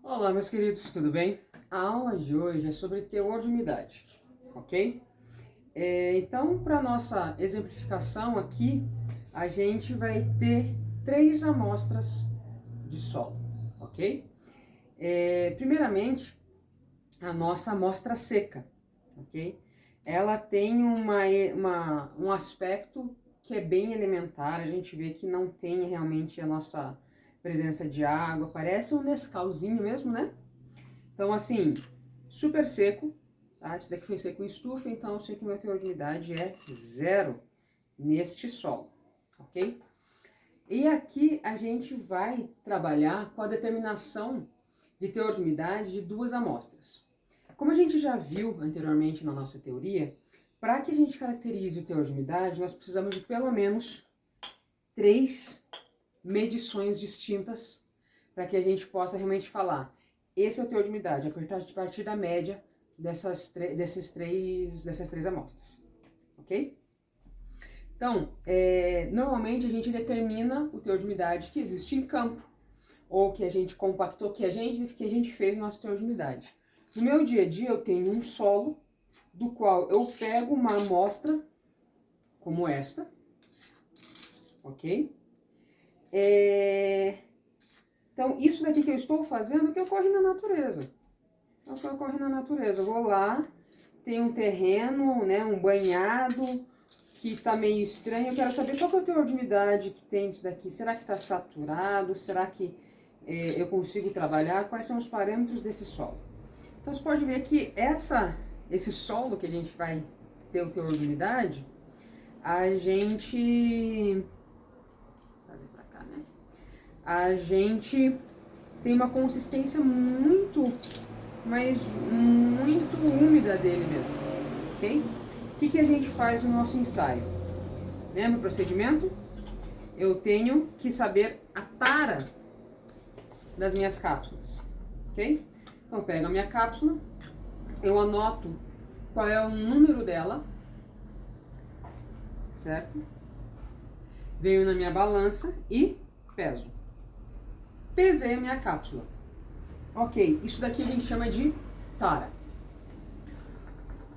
Olá, meus queridos, tudo bem? A aula de hoje é sobre teor de umidade, ok? Então, para nossa exemplificação aqui, a gente vai ter 3 amostras de solo, ok? Primeiramente, a nossa amostra seca, ok? Ela tem um aspecto que é bem elementar, a gente vê que não tem realmente a nossa presença de água, parece um Nescauzinho mesmo, né? Então, assim, super seco, tá? Esse daqui foi seco em estufa, então eu sei que o meu teor de umidade é 0 neste solo, ok? E aqui a gente vai trabalhar com a determinação de teor de umidade de 2 amostras. Como a gente já viu anteriormente na nossa teoria, para que a gente caracterize o teor de umidade, nós precisamos de pelo menos 3 medições distintas para que a gente possa realmente falar: esse é o teor de umidade, a partir da média dessas três amostras, ok? Então, normalmente a gente determina o teor de umidade que existe em campo, ou que a gente compactou, que a gente fez no nosso teor de umidade. No meu dia a dia eu tenho um solo, do qual eu pego uma amostra, como esta, ok? Então, isso daqui que eu estou fazendo é o que ocorre na natureza. É o que ocorre na natureza. Eu vou lá, tem um terreno, né, um banhado, que está meio estranho. Eu quero saber qual que é o teor de umidade que tem isso daqui. Será que está saturado? Será que eu consigo trabalhar? Quais são os parâmetros desse solo? Então, você pode ver que esse solo que a gente vai ter o teor de umidade, a gente tem uma consistência muito, mas muito úmida dele mesmo, ok? O que a gente faz no nosso ensaio? Lembra o procedimento? Eu tenho que saber a tara das minhas cápsulas, ok? Então, eu pego a minha cápsula, eu anoto qual é o número dela, certo? Venho na minha balança e peso. Pesei a minha cápsula. Ok, isso daqui a gente chama de tara.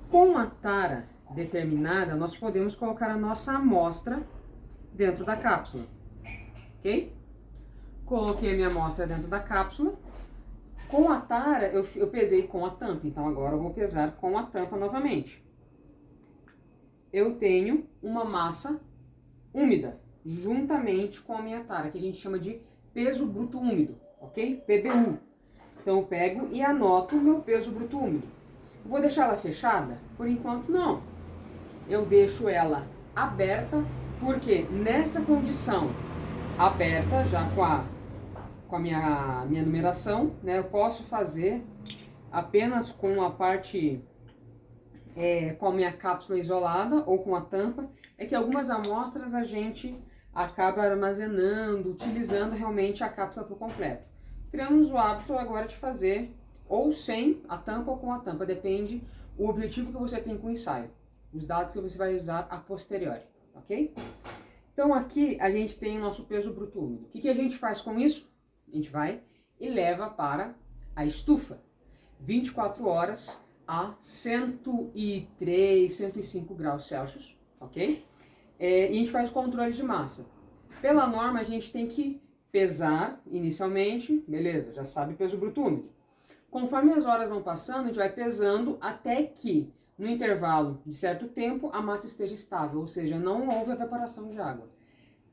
Com a tara determinada, nós podemos colocar a nossa amostra dentro da cápsula, ok? Coloquei a minha amostra dentro da cápsula. Com a tara, eu pesei com a tampa, então agora eu vou pesar com a tampa novamente. Eu tenho uma massa úmida, juntamente com a minha tara, que a gente chama de peso bruto úmido, ok? PBU. Então eu pego e anoto o meu peso bruto úmido. Vou deixar ela fechada? Por enquanto não. Eu deixo ela aberta, porque nessa condição aberta, já com a minha numeração, né, eu posso fazer apenas com a parte, com a minha cápsula isolada ou com a tampa. É que algumas amostras a gente acaba armazenando, utilizando realmente a cápsula por completo. Criamos o hábito agora de fazer ou sem a tampa ou com a tampa, depende o objetivo que você tem com o ensaio, os dados que você vai usar a posteriori, ok? Então aqui a gente tem o nosso peso bruto úmido. O que a gente faz com isso? A gente vai e leva para a estufa, 24 horas a 103, 105 graus Celsius, ok? E a gente faz o controle de massa. Pela norma, a gente tem que pesar inicialmente, beleza, já sabe peso bruto úmido. Conforme as horas vão passando, a gente vai pesando até que, no intervalo de certo tempo, a massa esteja estável, ou seja, não houve evaporação de água.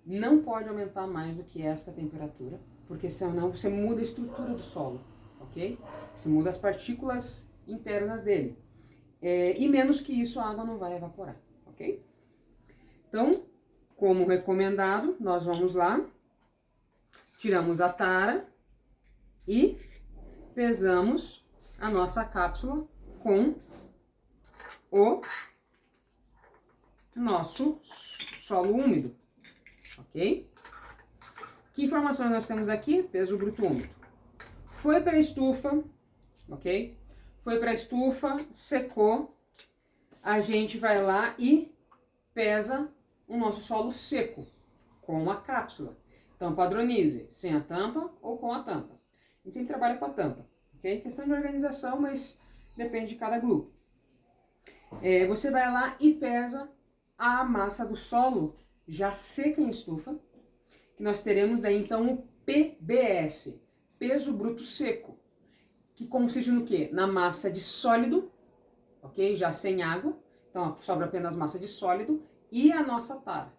Não pode aumentar mais do que esta temperatura, porque senão você muda a estrutura do solo, ok? Você muda as partículas internas dele. E menos que isso, a água não vai evaporar, ok? Então, como recomendado, nós vamos lá, tiramos a tara e pesamos a nossa cápsula com o nosso solo úmido, ok? Que informações nós temos aqui? Peso bruto úmido. Foi para a estufa, ok? Foi para a estufa, secou, a gente vai lá e pesa o nosso solo seco com a cápsula. Então, padronize sem a tampa ou com a tampa. gente sempre trabalha com a tampa, ok? Questão de organização, mas depende de cada grupo. Você vai lá e pesa a massa do solo já seca em estufa, que nós teremos daí então o PBS, peso bruto seco, que consiste no quê? Na massa de sólido, ok? Já sem água, então sobra apenas massa de sólido e a nossa tara.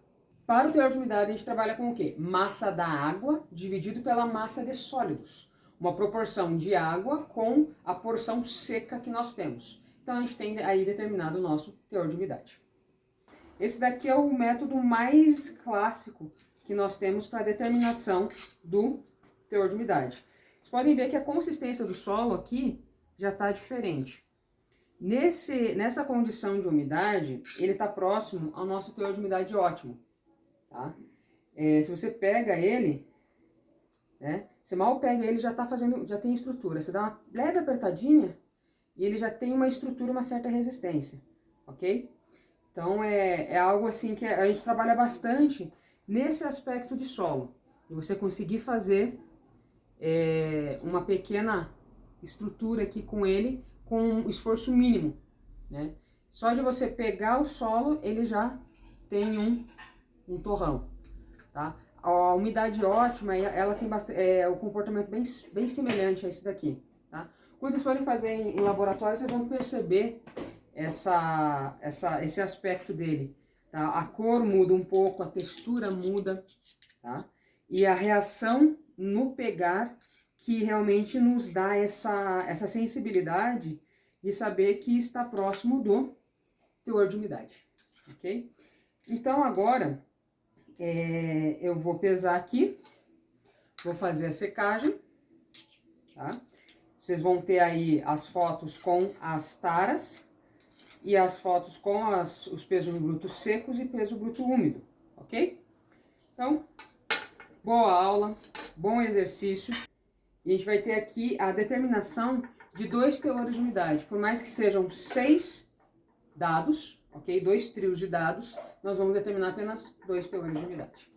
Para o teor de umidade a gente trabalha com o quê? Massa da água dividido pela massa de sólidos, uma proporção de água com a porção seca que nós temos. Então a gente tem aí determinado o nosso teor de umidade. Esse daqui é o método mais clássico que nós temos para a determinação do teor de umidade. Vocês podem ver que a consistência do solo aqui já está diferente. Nessa condição de umidade, ele está próximo ao nosso teor de umidade ótimo. Tá? Se você pega ele, né, você mal pega ele, já tem estrutura. Você dá uma leve apertadinha e ele já tem uma estrutura, uma certa resistência, ok? Então é algo assim que a gente trabalha bastante nesse aspecto de solo. E você conseguir fazer uma pequena estrutura aqui com ele com um esforço mínimo, né? Só de você pegar o solo, ele já tem um torrão, tá? A umidade ótima, ela tem o comportamento bem semelhante a esse daqui, tá? Quando vocês forem fazer em laboratório, vocês vão perceber esse aspecto dele, tá? A cor muda um pouco, a textura muda, tá? E a reação no pegar que realmente nos dá essa sensibilidade de saber que está próximo do teor de umidade, ok? Então agora eu vou pesar aqui, vou fazer a secagem, tá? Vocês vão ter aí as fotos com as taras e as fotos com os pesos brutos secos e peso bruto úmido, ok? Então, boa aula, bom exercício. E a gente vai ter aqui a determinação de 2 teores de umidade. Por mais que sejam 6 dados, ok? 2 trios de dados, nós vamos determinar apenas 2 teores de umidade.